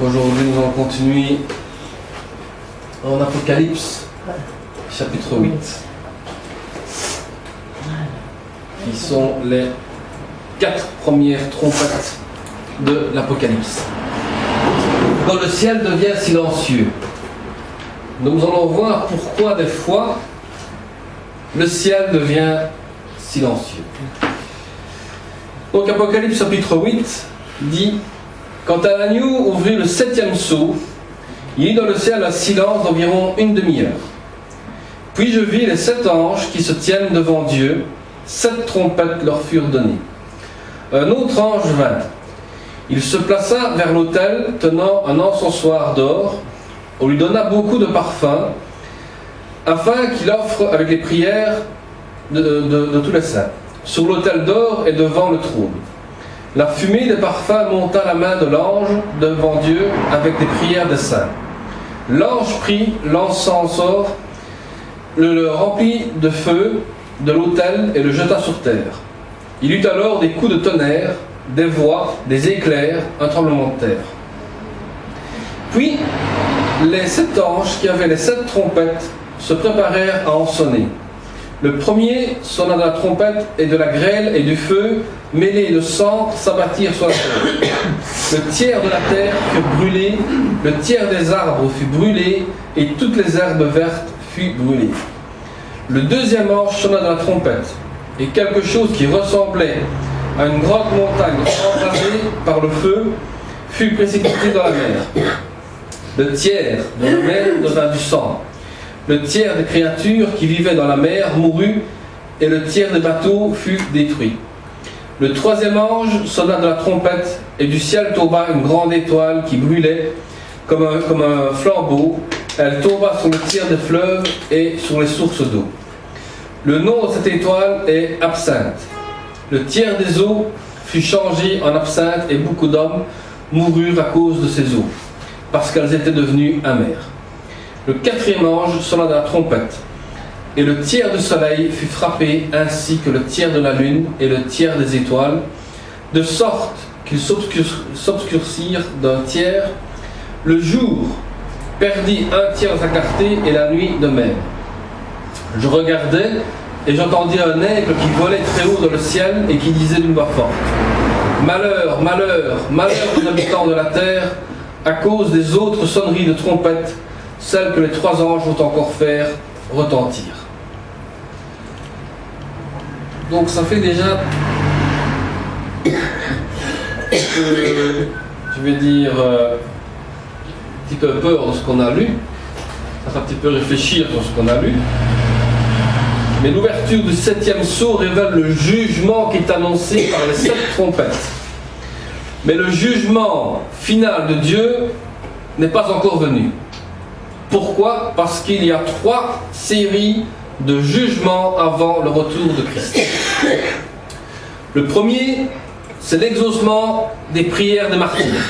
Aujourd'hui, nous allons continuer en Apocalypse, chapitre 8, qui sont les 4 premières trompettes de l'Apocalypse. Quand le ciel devient silencieux, nous allons voir pourquoi des fois le ciel devient silencieux. Donc Apocalypse chapitre 8 dit: quand l'agneau ouvrit le 7e sceau, il y eut dans le ciel un silence d'environ une demi-heure. Puis je vis les 7 anges qui se tiennent devant Dieu, 7 trompettes leur furent données. Un autre ange vint. Il se plaça vers l'autel, tenant un encensoir d'or. On lui donna beaucoup de parfums, afin qu'il offre avec les prières de tous les saints, sur l'autel d'or et devant le trône. La fumée des parfums monta à la main de l'ange devant Dieu avec les prières des saints. L'ange prit l'encensor, le remplit de feu de l'autel et le jeta sur terre. Il eut alors des coups de tonnerre, des voix, des éclairs, un tremblement de terre. Puis les 7 anges qui avaient les 7 trompettes se préparèrent à en sonner. Le premier sonna de la trompette, et de la grêle et du feu mêlés de sang s'abattirent sur la terre. Le tiers de la terre fut brûlé, le tiers des arbres fut brûlé, et toutes les herbes vertes furent brûlées. Le deuxième ange sonna de la trompette, et quelque chose qui ressemblait à une grande montagne embrasée par le feu fut précipité dans la mer. Le tiers de la mer devint du sang. Le tiers des créatures qui vivaient dans la mer mourut, et le tiers des bateaux fut détruit. Le troisième ange sonna de la trompette, et du ciel tomba une grande étoile qui brûlait comme un flambeau. Elle tomba sur le tiers des fleuves et sur les sources d'eau. Le nom de cette étoile est Absinthe. Le tiers des eaux fut changé en absinthe, et beaucoup d'hommes moururent à cause de ces eaux, parce qu'elles étaient devenues amères. Le quatrième ange sonna de la trompette, et le tiers du soleil fut frappé, ainsi que le tiers de la lune et le tiers des étoiles, de sorte qu'ils s'obscurcirent d'un tiers. Le jour perdit un tiers de sa clarté, et la nuit de même. Je regardais, et j'entendis un aigle qui volait très haut dans le ciel, et qui disait d'une voix forte: Malheur, malheur, malheur aux habitants de la terre, à cause des autres sonneries de trompettes, celles que les 3 anges vont encore faire retentir. Donc ça fait déjà je vais dire un petit peu peur de ce qu'on a lu, ça fait un petit peu réfléchir sur ce qu'on a lu. Mais l'ouverture du 7e sceau révèle le jugement qui est annoncé par les 7 trompettes. Mais le jugement final de Dieu n'est pas encore venu. Pourquoi ? Parce qu'il y a 3 séries de jugements avant le retour de Christ. Le premier, c'est l'exaucement des prières des martyrs.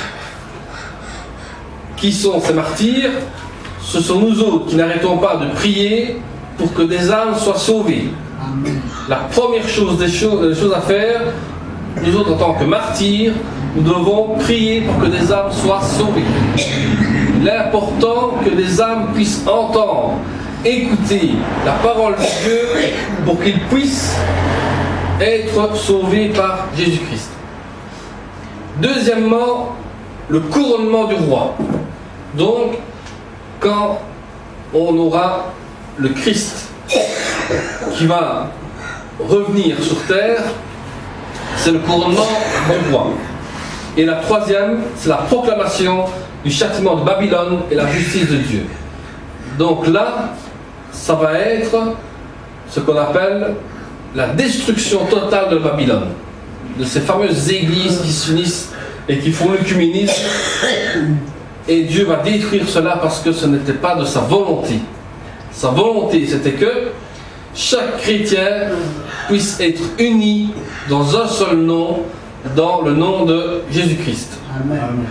Qui sont ces martyrs ? Ce sont nous autres qui n'arrêtons pas de prier pour que des âmes soient sauvées. La première chose des choses à faire, nous autres en tant que martyrs, nous devons prier pour que des âmes soient sauvées. Il est important que des âmes puissent entendre, écouter la parole de Dieu pour qu'ils puissent être sauvés par Jésus-Christ. Deuxièmement, le couronnement du roi. Donc, quand on aura le Christ qui va revenir sur terre, c'est le couronnement du roi. Et la troisième, c'est la proclamation du châtiment de Babylone et la justice de Dieu. Donc là, ça va être ce qu'on appelle la destruction totale de Babylone, de ces fameuses églises qui s'unissent et qui font l'œcuménisme, et Dieu va détruire cela parce que ce n'était pas de sa volonté. Sa volonté, c'était que chaque chrétien puisse être uni dans un seul nom, dans le nom de Jésus-Christ. Amen.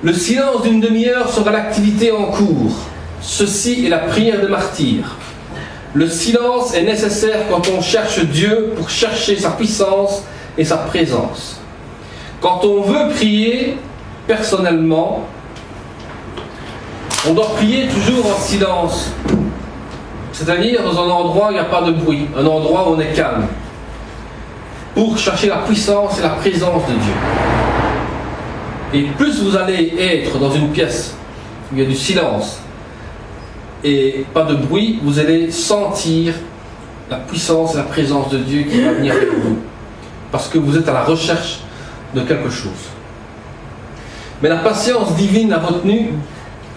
Le silence d'une demi-heure sera l'activité en cours. Ceci est la prière des martyrs. Le silence est nécessaire quand on cherche Dieu pour chercher sa puissance et sa présence. Quand on veut prier personnellement, on doit prier toujours en silence. C'est-à-dire dans un endroit où il n'y a pas de bruit, un endroit où on est calme, pour chercher la puissance et la présence de Dieu. Et plus vous allez être dans une pièce où il y a du silence et pas de bruit, vous allez sentir la puissance et la présence de Dieu qui va venir avec vous. Parce que vous êtes à la recherche de quelque chose. Mais la patience divine a retenu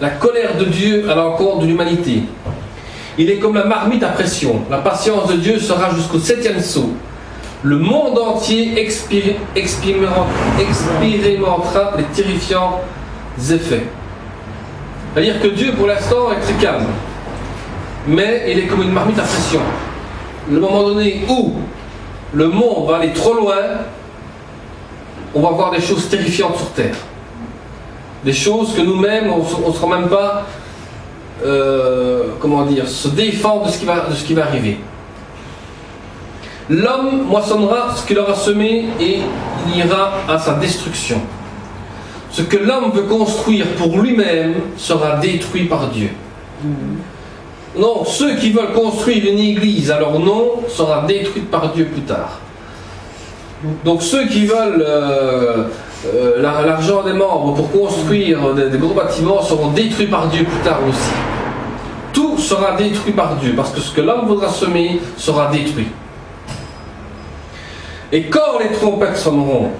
la colère de Dieu à l'encontre de l'humanité. Il est comme la marmite à pression. La patience de Dieu sera jusqu'au 7e sceau. Le monde entier expérimentera les terrifiants effets. C'est-à-dire que Dieu, pour l'instant, est très calme. Mais il est comme une marmite à pression. Le moment donné où le monde va aller trop loin, on va voir des choses terrifiantes sur Terre. Des choses que nous-mêmes, on ne sera même pas, se défendre de ce qui va arriver. L'homme moissonnera ce qu'il aura semé et il ira à sa destruction. Ce que l'homme veut construire pour lui-même sera détruit par Dieu. Non, ceux qui veulent construire une église à leur nom sera détruit par Dieu plus tard. Donc ceux qui veulent l'argent des membres pour construire des gros bâtiments seront détruits par Dieu plus tard aussi. Tout sera détruit par Dieu parce que ce que l'homme voudra semer sera détruit. Et quand les trompettes sonneront,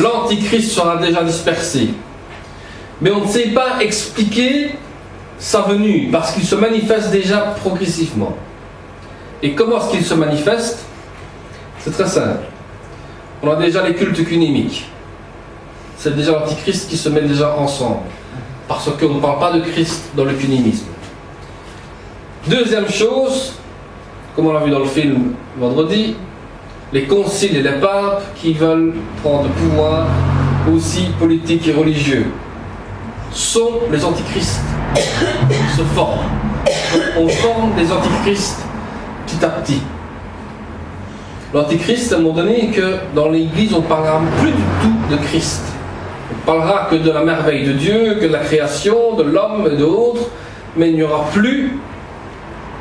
l'Antichrist sera déjà dispersé. Mais on ne sait pas expliquer sa venue, parce qu'il se manifeste déjà progressivement. Et comment est-ce qu'il se manifeste? C'est très simple. On a déjà les cultes œcuméniques. C'est déjà l'Antichrist qui se met déjà ensemble. Parce qu'on ne parle pas de Christ dans l'œcuménisme. Deuxième chose, comme on l'a vu dans le film vendredi, les conciles et les papes qui veulent prendre le pouvoir, aussi politique et religieux, sont les antichrists. Se forment. On forme des antichrists petit à petit. L'antichrist, à un moment donné, que dans l'église, on ne parlera plus du tout de Christ. On ne parlera que de la merveille de Dieu, que de la création, de l'homme et d'autres, mais il n'y aura plus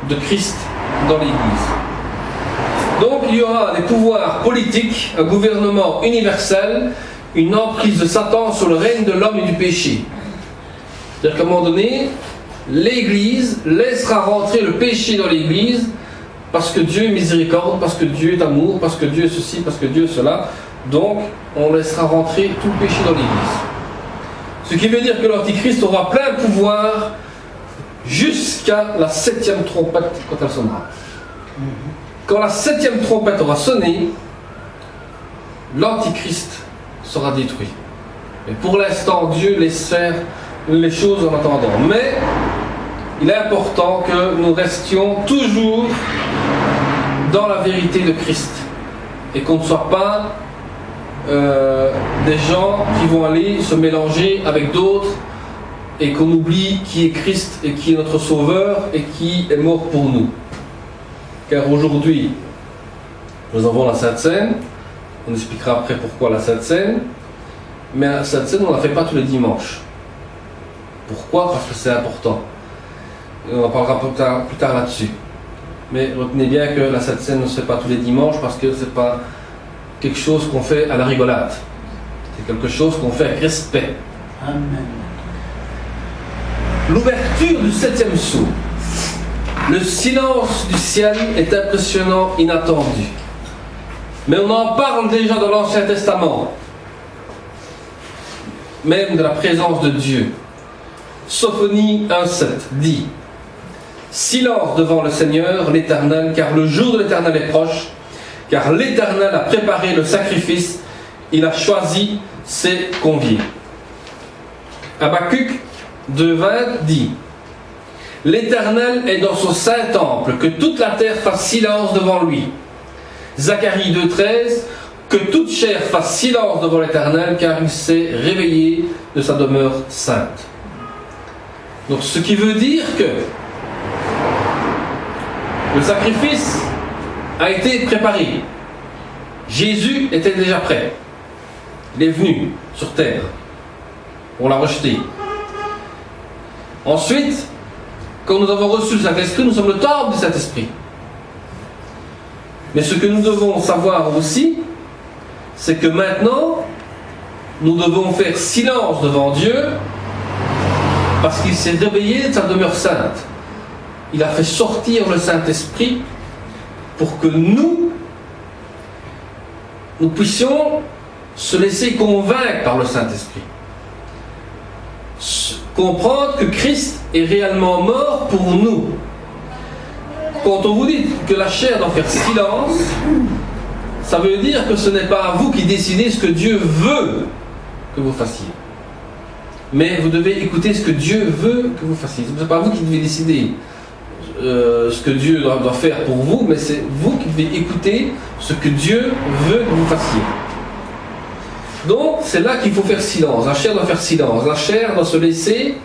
de Christ dans l'église. Donc il y aura des pouvoirs politiques, un gouvernement universel, une emprise de Satan sur le règne de l'homme et du péché. C'est-à-dire qu'à un moment donné, l'Église laissera rentrer le péché dans l'Église parce que Dieu est miséricorde, parce que Dieu est amour, parce que Dieu est ceci, parce que Dieu est cela. Donc on laissera rentrer tout le péché dans l'Église. Ce qui veut dire que l'Antichrist aura plein pouvoir jusqu'à la 7e trompette quand elle sonnera. Quand la 7e trompette aura sonné, l'Antichrist sera détruit. Et pour l'instant, Dieu laisse faire les choses en attendant. Mais il est important que nous restions toujours dans la vérité de Christ. Et qu'on ne soit pas des gens qui vont aller se mélanger avec d'autres et qu'on oublie qui est Christ et qui est notre Sauveur et qui est mort pour nous. Car aujourd'hui, nous avons la Sainte Seine. On expliquera après pourquoi la Sainte Seine. Mais la Sainte Seine, on ne la fait pas tous les dimanches. Pourquoi? Parce que c'est important. Et on en parlera plus tard là-dessus. Mais retenez bien que la Sainte Seine ne se fait pas tous les dimanches parce que ce n'est pas quelque chose qu'on fait à la rigolade. C'est quelque chose qu'on fait avec respect. Amen. L'ouverture du 7e sceau. Le silence du ciel est impressionnant, inattendu. Mais on en parle déjà dans l'Ancien Testament. Même de la présence de Dieu. Sophonie 1,7 dit: Silence devant le Seigneur, l'Éternel, car le jour de l'Éternel est proche, car l'Éternel a préparé le sacrifice, il a choisi ses conviés. Habacuc 2:20 dit: L'Éternel est dans son saint temple, que toute la terre fasse silence devant lui. Zacharie 2:13, que toute chair fasse silence devant l'Éternel, car il s'est réveillé de sa demeure sainte. Donc ce qui veut dire que le sacrifice a été préparé. Jésus était déjà prêt. Il est venu sur terre. On l'a rejeté. Ensuite, quand nous avons reçu le Saint-Esprit, nous sommes le temple du Saint-Esprit. Mais ce que nous devons savoir aussi, c'est que maintenant, nous devons faire silence devant Dieu parce qu'il s'est réveillé de sa demeure sainte. Il a fait sortir le Saint-Esprit pour que nous puissions se laisser convaincre par le Saint-Esprit. Comprendre que Christ est réellement mort pour nous. Quand on vous dit que la chair doit faire silence, ça veut dire que ce n'est pas vous qui décidez ce que Dieu veut que vous fassiez. Mais vous devez écouter ce que Dieu veut que vous fassiez. Ce n'est pas vous qui devez décider ce que Dieu doit faire pour vous, mais c'est vous qui devez écouter ce que Dieu veut que vous fassiez. Donc, c'est là qu'il faut faire silence. La chair doit faire silence. La chair doit se laisser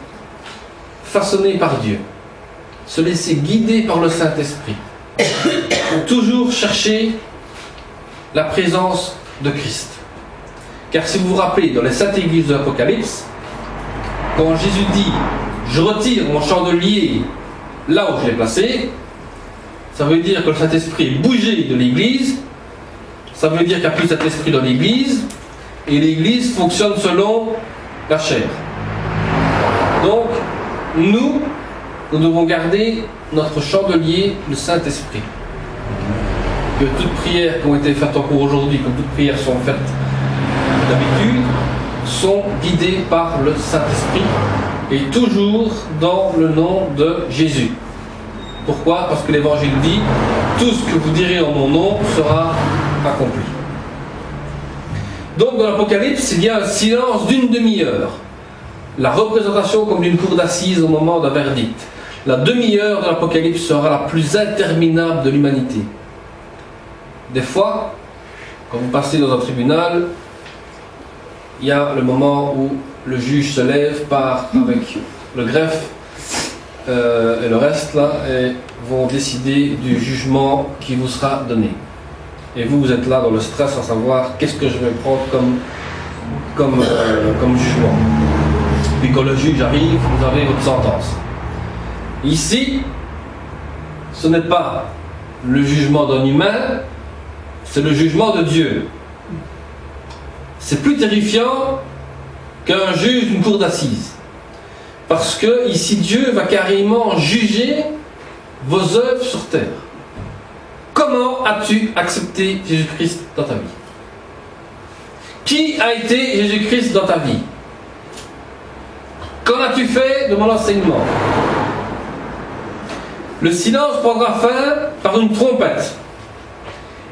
façonner par Dieu. Se laisser guider par le Saint-Esprit. Toujours chercher la présence de Christ. Car si vous vous rappelez, dans les saintes églises de l'Apocalypse, quand Jésus dit « Je retire mon chandelier là où je l'ai placé », ça veut dire que le Saint-Esprit est bougé de l'église, ça veut dire qu'il n'y a plus de Saint-Esprit dans l'église, et l'église fonctionne selon la chair. Donc, nous devons garder notre chandelier, le Saint-Esprit. Que toutes prières qui ont été faites encore aujourd'hui, comme toutes prières sont faites d'habitude, sont guidées par le Saint-Esprit, et toujours dans le nom de Jésus. Pourquoi ? Parce que l'Évangile dit « Tout ce que vous direz en mon nom sera accompli ». Donc dans l'Apocalypse, il y a un silence d'une demi-heure. La représentation comme d'une cour d'assises au moment d'un verdict. La demi-heure de l'Apocalypse sera la plus interminable de l'humanité. Des fois, quand vous passez dans un tribunal, il y a le moment où le juge se lève, part avec le greffe et le reste là, et vont décider du jugement qui vous sera donné. Et vous êtes là dans le stress à savoir qu'est-ce que je vais prendre comme jugement. Puis quand le juge arrive, vous avez votre sentence. Ici, ce n'est pas le jugement d'un humain, c'est le jugement de Dieu. C'est plus terrifiant qu'un juge d'une cour d'assises. Parce que ici, Dieu va carrément juger vos œuvres sur terre. Comment as-tu accepté Jésus-Christ dans ta vie ? Qui a été Jésus-Christ dans ta vie ? Qu'en as-tu fait de mon enseignement ? Le silence prendra fin par une trompette.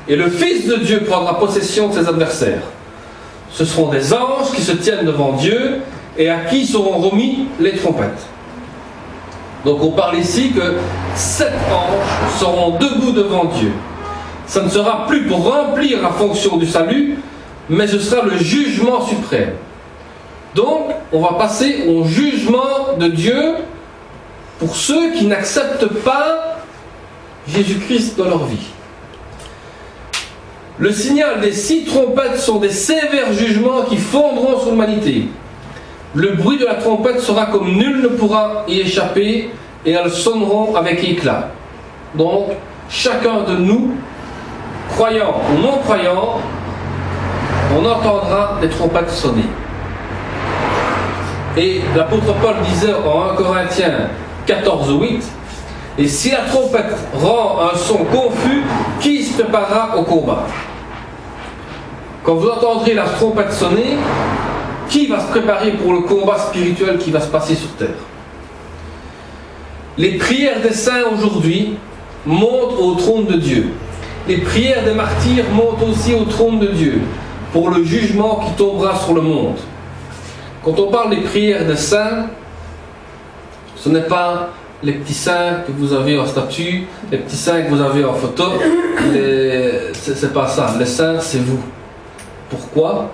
Et le Fils de Dieu prendra possession de ses adversaires. Ce seront des anges qui se tiennent devant Dieu et à qui seront remis les trompettes. Donc on parle ici que 7 anges seront debout devant Dieu. Ça ne sera plus pour remplir la fonction du salut, mais ce sera le jugement suprême. Donc on va passer au jugement de Dieu pour ceux qui n'acceptent pas Jésus-Christ dans leur vie. Le signal des 6 trompettes sont des sévères jugements qui fondront sur l'humanité. Le bruit de la trompette sera comme nul ne pourra y échapper, et elles sonneront avec éclat. Donc, chacun de nous, croyants ou non-croyants, on entendra des trompettes sonner. Et l'apôtre Paul disait en 1 Corinthiens 14:8, « Et si la trompette rend un son confus, qui se préparera au combat ?» Quand vous entendrez la trompette sonner, qui va se préparer pour le combat spirituel qui va se passer sur terre ? Les prières des saints aujourd'hui montent au trône de Dieu. Les prières des martyrs montent aussi au trône de Dieu pour le jugement qui tombera sur le monde. Quand on parle des prières des saints, ce n'est pas les petits saints que vous avez en statue, les petits saints que vous avez en photo. C'est pas ça. Les saints, c'est vous. Pourquoi?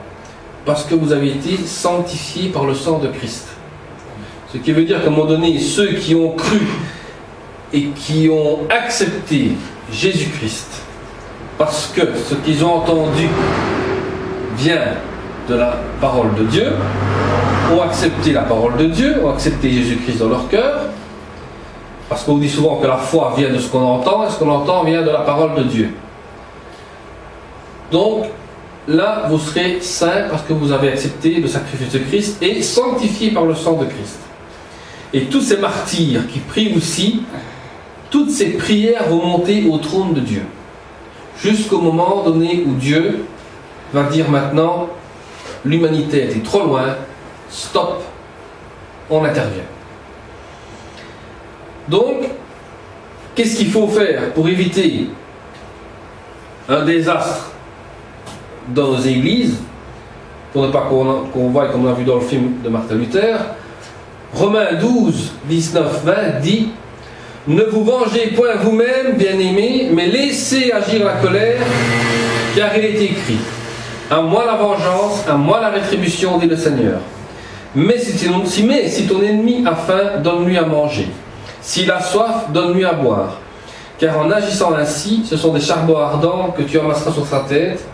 Parce que vous avez été sanctifiés par le sang de Christ. Ce qui veut dire qu'à un moment donné, ceux qui ont cru et qui ont accepté Jésus-Christ, parce que ce qu'ils ont entendu vient de la parole de Dieu, ont accepté la parole de Dieu, ont accepté Jésus-Christ dans leur cœur, parce qu'on dit souvent que la foi vient de ce qu'on entend, et ce qu'on entend vient de la parole de Dieu. Donc, là, vous serez saints parce que vous avez accepté le sacrifice de Christ et sanctifiés par le sang de Christ. Et tous ces martyrs qui prient aussi, toutes ces prières vont monter au trône de Dieu. Jusqu'au moment donné où Dieu va dire maintenant, l'humanité a été trop loin, stop, on intervient. Donc, qu'est-ce qu'il faut faire pour éviter un désastre dans nos églises, pour ne pas qu'on voie comme on a vu dans le film de Martin Luther? Romains 12, 19, 20 dit: ne vous vengez point vous-même, bien-aimés, mais laissez agir la colère, car il est écrit: à moi la vengeance, à moi la rétribution, dit le Seigneur. Mais si ton ennemi a faim, donne-lui à manger. S'il a soif, donne-lui à boire. Car en agissant ainsi, ce sont des charbons ardents que tu amasseras sur sa tête.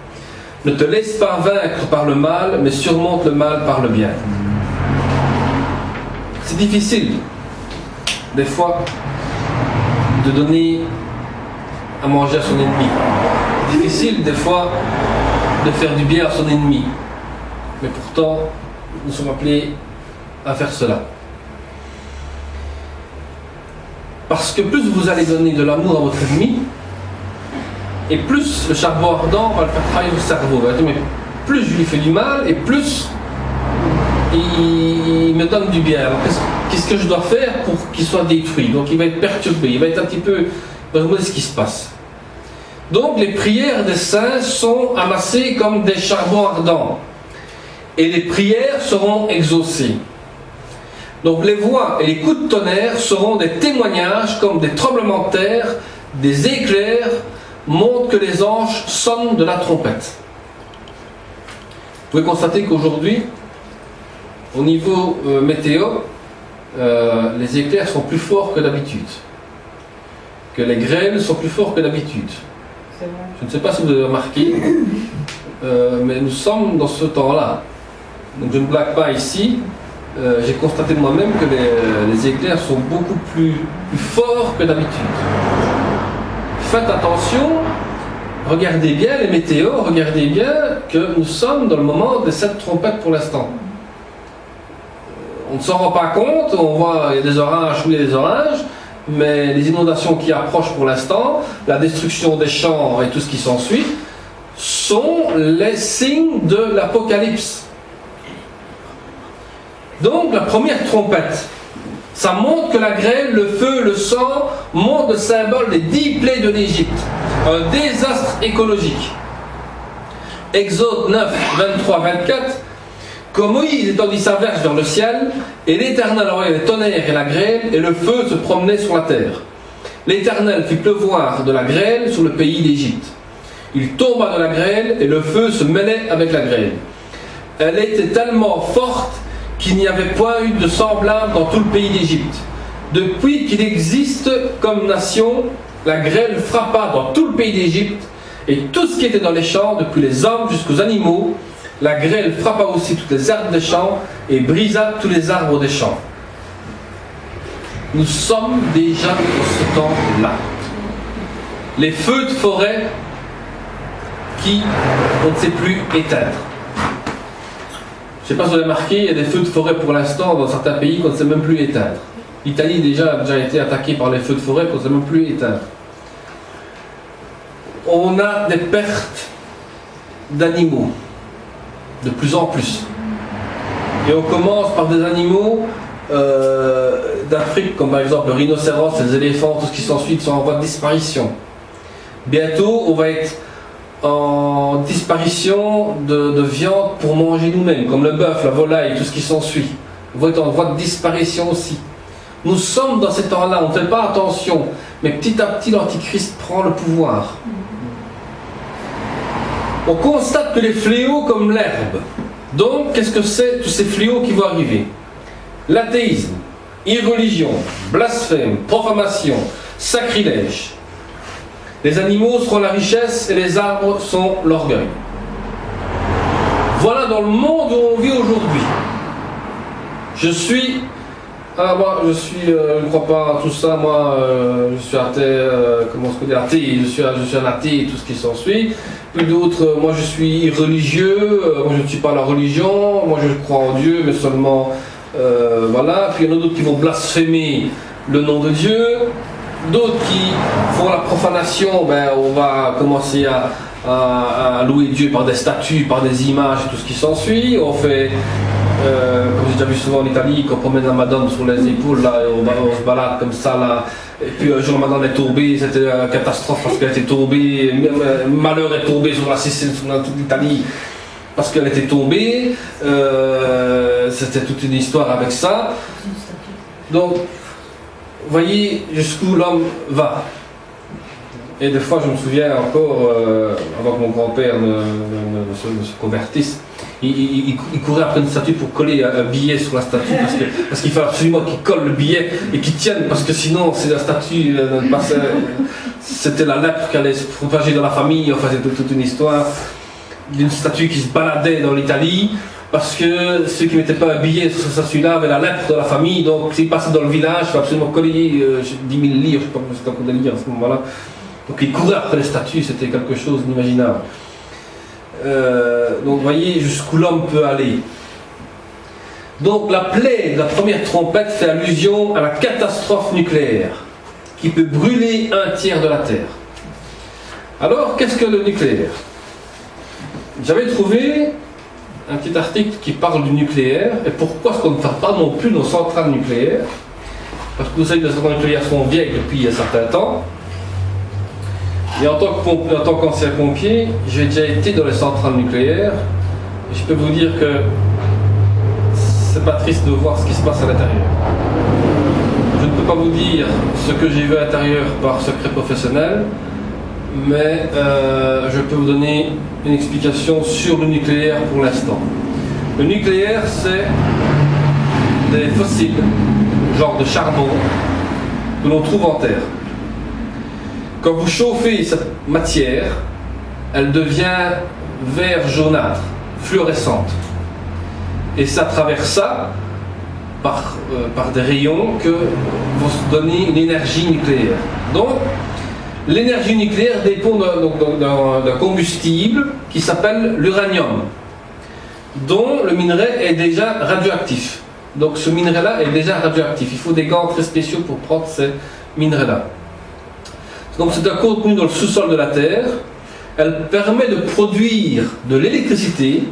Ne te laisse pas vaincre par le mal, mais surmonte le mal par le bien. C'est difficile, des fois, de donner à manger à son ennemi. C'est difficile, des fois, de faire du bien à son ennemi. Mais pourtant, nous sommes appelés à faire cela. Parce que plus vous allez donner de l'amour à votre ennemi, et plus le charbon ardent va le faire travailler au cerveau. Mais plus je lui fais du mal, et plus il me donne du bien. Alors qu'est-ce que je dois faire pour qu'il soit détruit? Donc il va être perturbé, il va être un petit peu... Vous voyez ce qui se passe. Donc les prières des saints sont amassées comme des charbons ardents. Et les prières seront exaucées. Donc les voix et les coups de tonnerre seront des témoignages comme des tremblements de terre, des éclairs, montrent que les anges sonnent de la trompette. Vous pouvez constater qu'aujourd'hui, au niveau météo, les éclairs sont plus forts que d'habitude. Que les grêles sont plus forts que d'habitude. Je ne sais pas si vous avez remarqué, mais nous sommes dans ce temps-là. Donc je ne blague pas ici. J'ai constaté de moi-même que les éclairs sont beaucoup plus forts que d'habitude. Faites attention, regardez bien les météos, regardez bien que nous sommes dans le moment de cette trompette pour l'instant. On ne s'en rend pas compte, on voit il y a des orages, oui il y a des orages, mais les inondations qui approchent pour l'instant, la destruction des champs et tout ce qui s'ensuit, sont les signes de l'Apocalypse. Donc la première trompette, ça montre que la grêle, le feu, le sang montrent le symbole des 10 plaies de l'Égypte. Un désastre écologique. Exode 9, 23, 24. Comme Moïse étendit sa verge vers le ciel, et l'Éternel envoya les tonnerres et la grêle, et le feu se promenait sur la terre. L'Éternel fit pleuvoir de la grêle sur le pays d'Égypte. Il tomba de la grêle, et le feu se mêlait avec la grêle. Elle était tellement forte qu'il n'y avait point eu de semblable dans tout le pays d'Égypte. Depuis qu'il existe comme nation, la grêle frappa dans tout le pays d'Égypte, et tout ce qui était dans les champs, depuis les hommes jusqu'aux animaux. La grêle frappa aussi toutes les herbes des champs, et brisa tous les arbres des champs. Nous sommes déjà dans ce temps-là. Les feux de forêt qui, on ne sait plus éteindre. Je ne sais pas si vous avez remarqué, il y a des feux de forêt pour l'instant dans certains pays qu'on ne sait même plus éteindre. L'Italie a déjà été attaquée par les feux de forêt qu'on ne sait même plus éteindre. On a des pertes d'animaux, de plus en plus. Et on commence par des animaux d'Afrique, comme par exemple le rhinocéros, les éléphants, tout ce qui s'ensuit, sont en voie de disparition. Bientôt, on va être en disparition de viande pour manger nous-mêmes, comme le bœuf, la volaille, tout ce qui s'ensuit. On va être en voie de disparition aussi. Nous sommes dans ces temps-là, on ne fait pas attention, mais petit à petit l'Antichrist prend le pouvoir. On constate que les fléaux comme l'herbe. Donc, qu'est-ce que c'est tous ces fléaux qui vont arriver? L'athéisme, irreligion, blasphème, profanation, sacrilège. Les animaux seront la richesse et les arbres sont l'orgueil. Voilà dans le monde où on vit aujourd'hui. Je ne crois pas à tout ça, moi, je suis athée, athée, je suis un athée et tout ce qui s'ensuit. Puis d'autres, moi je suis irreligieux, moi je ne suis pas la religion, moi je crois en Dieu, mais seulement, voilà. Puis il y en a d'autres qui vont blasphémer le nom de Dieu, d'autres qui font la profanation, on va commencer à louer Dieu par des statues, par des images et tout ce qui s'ensuit. On fait... comme j'ai déjà vu souvent en Italie, quand on promène la Madone sur les épaules, là, on se balade comme ça, là, et puis un jour la Madone est tombée, c'était une catastrophe parce qu'elle était tombée, malheur est tombé sur la Sicile, sur toute l'Italie, parce qu'elle était tombée, c'était toute une histoire avec ça. Donc, vous voyez jusqu'où l'homme va. Et des fois, je me souviens encore, avant que mon grand-père ne se convertisse, il courait après une statue pour coller un billet sur la statue parce qu'il fallait absolument qu'il colle le billet et qu'il tienne, parce que sinon, si la statue c'était la lèpre qui allait se propager dans la famille. Enfin, c'était toute une histoire d'une statue qui se baladait dans l'Italie parce que ceux qui ne mettaient pas un billet sur cette statue-là avaient la lèpre de la famille. Donc, s'ils passaient dans le village, il fallait absolument coller 10 000 livres, je ne sais pas comment c'était encore des livres à ce moment-là. Donc il courait après les statues, c'était quelque chose d'imaginable. Donc vous voyez jusqu'où l'homme peut aller. Donc la plaie de la première trompette fait allusion à la catastrophe nucléaire qui peut brûler un tiers de la Terre. Alors qu'est-ce que le nucléaire? J'avais trouvé un petit article qui parle du nucléaire et pourquoi est-ce qu'on ne fait pas non plus nos centrales nucléaires. Parce que vous savez que les centrales nucléaires sont vieilles depuis un certain temps. Et en tant qu'ancien pompier, j'ai déjà été dans les centrales nucléaires. Et je peux vous dire que c'est pas triste de voir ce qui se passe à l'intérieur. Je ne peux pas vous dire ce que j'ai vu à l'intérieur par secret professionnel, mais je peux vous donner une explication sur le nucléaire pour l'instant. Le nucléaire, c'est des fossiles, genre de charbon, que l'on trouve en terre. Quand vous chauffez cette matière, elle devient vert jaunâtre, fluorescente. Et c'est à travers ça, par des rayons, que vont se donner une énergie nucléaire. Donc, l'énergie nucléaire dépend d'un combustible qui s'appelle l'uranium, dont le minerai est déjà radioactif. Donc ce minerai-là est déjà radioactif. Il faut des gants très spéciaux pour prendre ces minerais-là. Donc c'est un contenu dans le sous-sol de la Terre. Elle permet de produire de l'électricité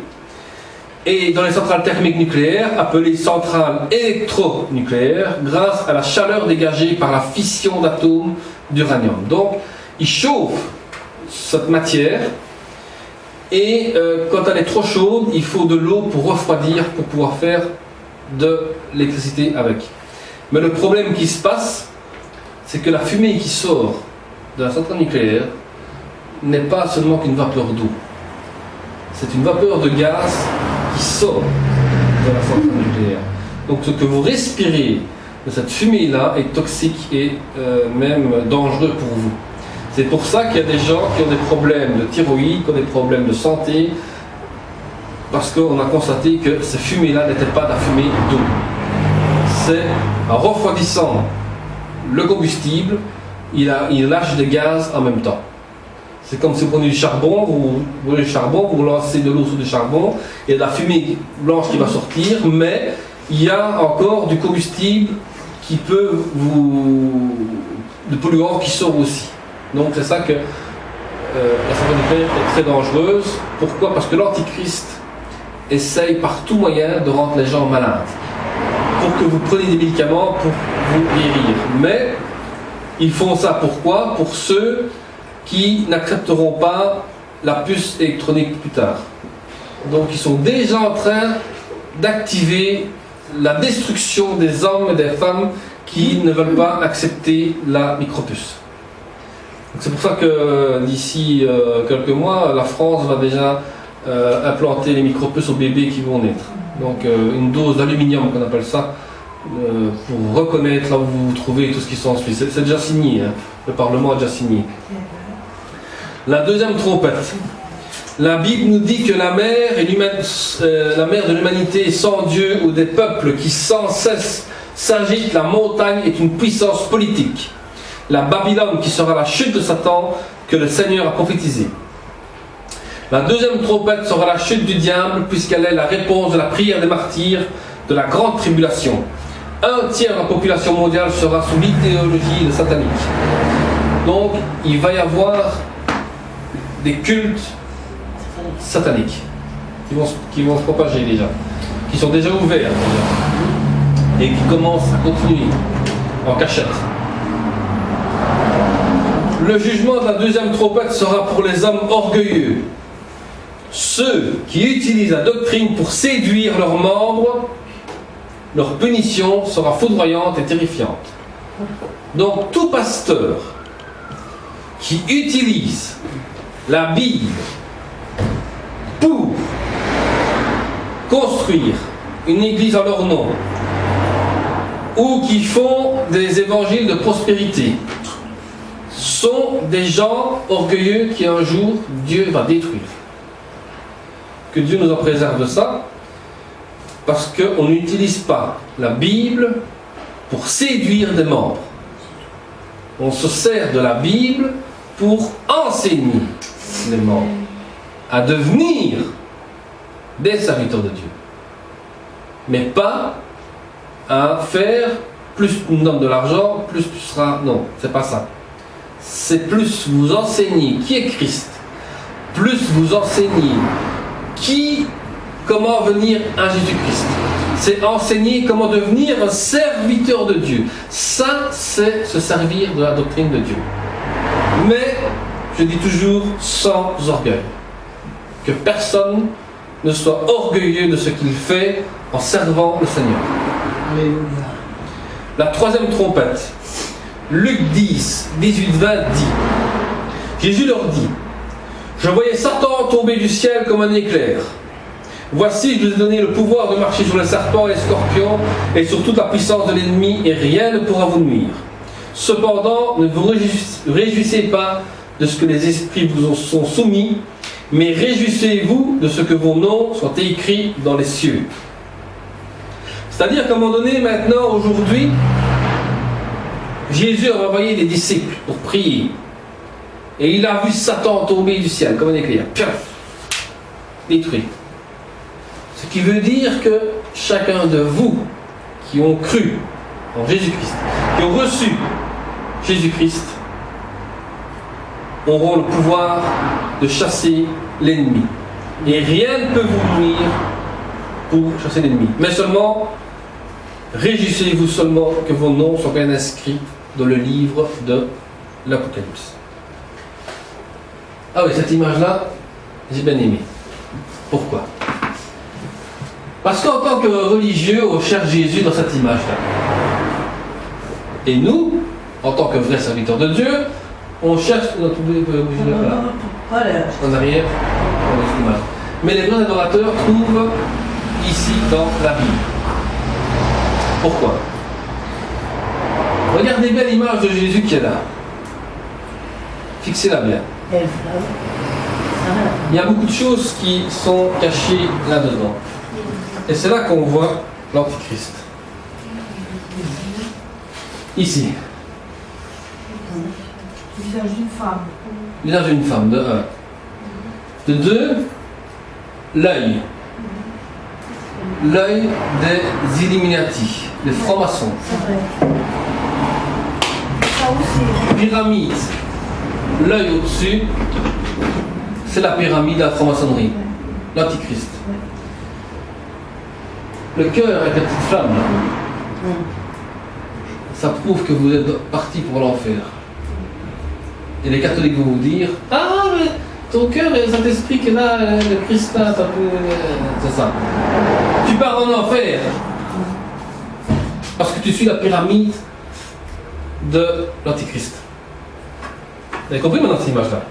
et dans les centrales thermiques nucléaires, appelées centrales électronucléaires, grâce à la chaleur dégagée par la fission d'atomes d'uranium. Donc il chauffe cette matière et quand elle est trop chaude, il faut de l'eau pour refroidir, pour pouvoir faire de l'électricité avec. Mais le problème qui se passe, c'est que la fumée qui sort de la centrale nucléaire n'est pas seulement qu'une vapeur d'eau. C'est une vapeur de gaz qui sort de la centrale nucléaire. Donc ce que vous respirez de cette fumée-là est toxique et même dangereux pour vous. C'est pour ça qu'il y a des gens qui ont des problèmes de thyroïde, qui ont des problèmes de santé, parce qu'on a constaté que ces fumées-là n'étaient pas de la fumée d'eau. C'est en refroidissant le combustible, il lâche des gaz en même temps. C'est comme si vous prenez du charbon, vous brûlez le charbon, vous lancez de l'eau sous du charbon, il y a de la fumée blanche qui va sortir, mais il y a encore du combustible qui peut de polluants qui sort aussi. Donc c'est ça que la centrale nucléaire est très dangereuse. Pourquoi? Parce que l'Antichrist essaye par tout moyen de rendre les gens malades. pour que vous preniez des médicaments pour vous guérir. Mais ils font ça pourquoi? Pour ceux qui n'accepteront pas la puce électronique plus tard. Donc ils sont déjà en train d'activer la destruction des hommes et des femmes qui ne veulent pas accepter la micropuce. C'est pour ça que d'ici quelques mois, la France va déjà implanter les micropuces aux bébés qui vont naître. Donc une dose d'aluminium qu'on appelle ça, pour reconnaître là où vous vous trouvez et tout ce qui s'ensuit. C'est déjà signé, hein. Le Parlement a déjà signé. La deuxième trompette. La Bible nous dit que la mer de l'humanité est sans Dieu, ou des peuples qui sans cesse s'agitent. La montagne est une puissance politique. La Babylone qui sera la chute de Satan que le Seigneur a prophétisé. La deuxième trompette sera la chute du diable, puisqu'elle est la réponse de la prière des martyrs de la grande tribulation. 1/3 de la population mondiale sera sous l'idéologie de satanique. Donc il va y avoir des cultes sataniques qui vont se propager déjà, qui sont déjà ouverts déjà, et qui commencent à continuer en cachette. Le jugement de la deuxième trompette sera pour les hommes orgueilleux, ceux qui utilisent la doctrine pour séduire leurs membres. Leur punition sera foudroyante et terrifiante. Donc tout pasteur qui utilise la Bible pour construire une église à leur nom, ou qui font des évangiles de prospérité, sont des gens orgueilleux qui un jour Dieu va détruire. Que Dieu nous en préserve de ça, parce qu'on n'utilise pas la Bible pour séduire des membres. On se sert de la Bible pour enseigner les membres à devenir des serviteurs de Dieu. Mais pas à faire plus tu nous donnes de l'argent, plus tu seras... Non, c'est pas ça. C'est plus vous enseigner qui est Christ, plus vous enseigner comment venir à Jésus-Christ. C'est enseigner comment devenir un serviteur de Dieu. Ça, c'est se servir de la doctrine de Dieu. Mais, je dis toujours, sans orgueil. Que personne ne soit orgueilleux de ce qu'il fait en servant le Seigneur. Alléluia. La troisième trompette. Luc 10, 18-20 dit. Jésus leur dit: je voyais Satan tomber du ciel comme un éclair. Voici, je vous ai donné le pouvoir de marcher sur les serpents et les scorpions et sur toute la puissance de l'ennemi, et rien ne pourra vous nuire. Cependant, ne vous réjouissez pas de ce que les esprits vous sont soumis, mais réjouissez-vous de ce que vos noms sont écrits dans les cieux. C'est-à-dire qu'à un moment donné, maintenant, aujourd'hui, Jésus a envoyé des disciples pour prier. Et il a vu Satan tomber du ciel comme un éclair. Piaf, détruit. Ce qui veut dire que chacun de vous qui ont cru en Jésus-Christ, qui ont reçu Jésus-Christ, auront le pouvoir de chasser l'ennemi. Et rien ne peut vous nuire pour chasser l'ennemi. Mais seulement, réjouissez-vous seulement que vos noms soient bien inscrits dans le livre de l'Apocalypse. Ah oui, cette image-là, j'ai bien aimé. Pourquoi? Parce qu'en tant que religieux, on cherche Jésus dans cette image-là. Et nous, en tant que vrais serviteurs de Dieu, on cherche... En arrière, mais les vrais adorateurs trouvent ici dans la Bible. Pourquoi? Regardez bien l'image de Jésus qui est là. Fixez-la bien. Il y a beaucoup de choses qui sont cachées là-dedans. Et c'est là qu'on voit l'Antichrist. Ici. Visage d'une femme. Visage d'une femme, de 1. De 2, l'œil. L'œil des Illuminati, des francs-maçons. Pyramide. L'œil au-dessus, c'est la pyramide de la franc-maçonnerie. L'Antichrist. Le cœur avec la petite flamme, là. ça prouve que vous êtes parti pour l'enfer. Et les catholiques vont vous dire, ah mais ton cœur et le Saint-Esprit qui est là, le Christ là, c'est ça. Tu pars en enfer. Parce que tu suis la pyramide de l'Antichrist. Vous avez compris maintenant cette image-là?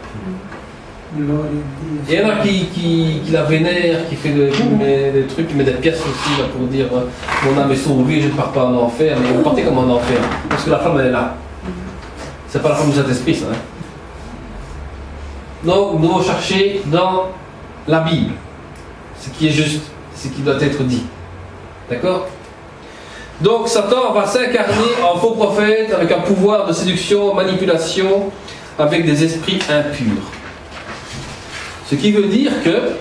Il y en a qui la vénèrent, qui fait des trucs, qui met des pièces aussi là, pour dire mon âme est sauvée, je ne pars pas en enfer, mais vous partez comme en enfer, parce que la femme elle est là. C'est pas la femme du Saint-Esprit ça. Hein. Donc nous devons chercher dans la Bible ce qui est juste, ce qui doit être dit. D'accord? Donc Satan va s'incarner en faux prophète avec un pouvoir de séduction, manipulation, avec des esprits impurs. Ce qui veut dire que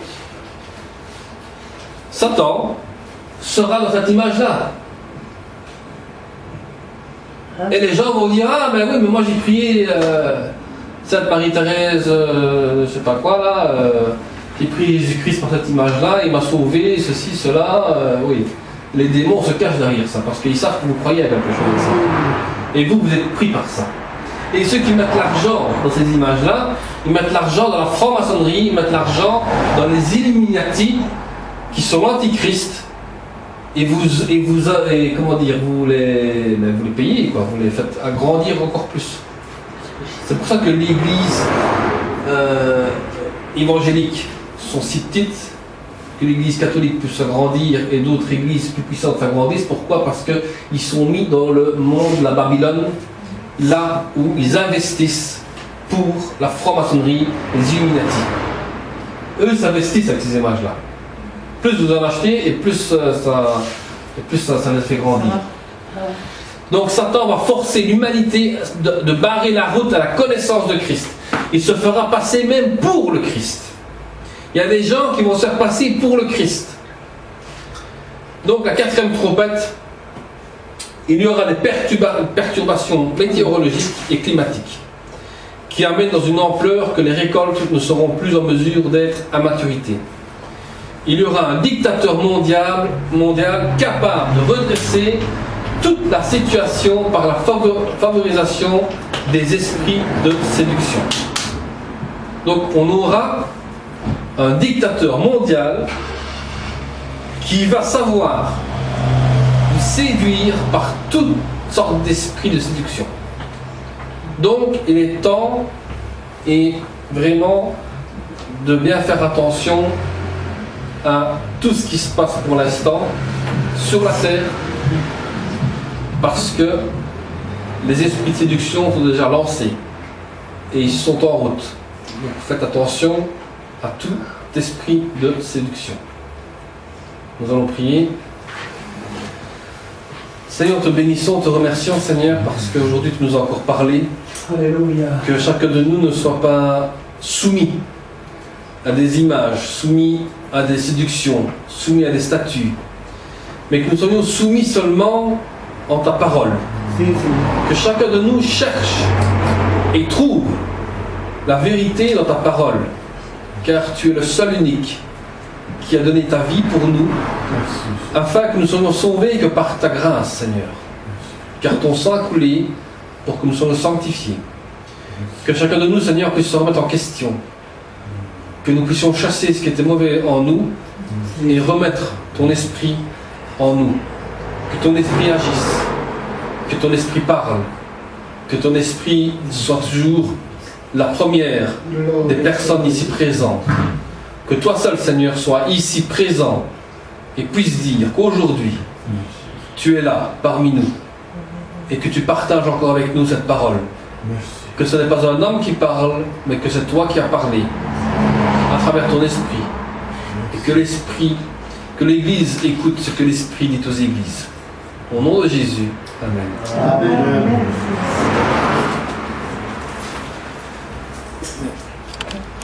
Satan sera dans cette image-là. Et les gens vont dire, ah ben oui, mais moi j'ai prié Sainte Marie-Thérèse, je sais pas quoi là, j'ai prié Jésus-Christ par cette image-là, il m'a sauvé, ceci, cela, oui. Les démons se cachent derrière ça, parce qu'ils savent que vous croyez à quelque chose de ça. Et vous, vous êtes pris par ça. Et ceux qui mettent l'argent dans ces images-là, ils mettent l'argent dans la franc-maçonnerie, ils mettent l'argent dans les Illuminati, qui sont l'antichrist, et comment dire, vous les payez, quoi, vous les faites agrandir encore plus. C'est pour ça que l'église évangélique sont si petites, que l'église catholique peut s'agrandir et d'autres églises plus puissantes s'agrandissent. Pourquoi? Parce qu'ils sont mis dans le monde de la Babylone, là où ils investissent pour la franc-maçonnerie, les Illuminati. Eux s'investissent avec ces images-là. Plus vous en achetez, et plus ça les fait grandir. Donc Satan va forcer l'humanité de barrer la route à la connaissance de Christ. Il se fera passer même pour le Christ. Il y a des gens qui vont se faire passer pour le Christ. Donc la 4e trompette, il y aura des perturbations météorologiques et climatiques qui amènent dans une ampleur que les récoltes ne seront plus en mesure d'être à maturité. Il y aura un dictateur mondial capable de redresser toute la situation par la favorisation des esprits de séduction. Donc on aura un dictateur mondial qui va savoir vous séduire par toutes sortes d'esprits de séduction. Donc il est temps et vraiment de bien faire attention à tout ce qui se passe pour l'instant sur la terre, parce que les esprits de séduction sont déjà lancés et ils sont en route. Donc faites attention à tout esprit de séduction. Nous allons prier. Seigneur, te bénissons, te remercions, Seigneur, parce qu'aujourd'hui tu nous as encore parlé. Alléluia. Que chacun de nous ne soit pas soumis à des images, soumis à des séductions, soumis à des statuts, mais que nous soyons soumis seulement en ta parole. Que chacun de nous cherche et trouve la vérité dans ta parole, car tu es le seul unique qui a donné ta vie pour nous, afin que nous soyons sauvés que par ta grâce, Seigneur. Car ton sang a coulé pour que nous soyons sanctifiés. Que chacun de nous, Seigneur, puisse se remettre en question, que nous puissions chasser ce qui était mauvais en nous et remettre ton esprit en nous. Que ton esprit agisse, que ton esprit parle, que ton esprit soit toujours la première des personnes ici présentes. Que toi seul, Seigneur, sois ici présent et puisse dire qu'aujourd'hui, tu es là parmi nous et que tu partages encore avec nous cette parole. Que ce n'est pas un homme qui parle, mais que c'est toi qui as parlé à travers ton esprit. Et que l'Église écoute ce que l'Esprit dit aux Églises. Au nom de Jésus. Amen. Amen.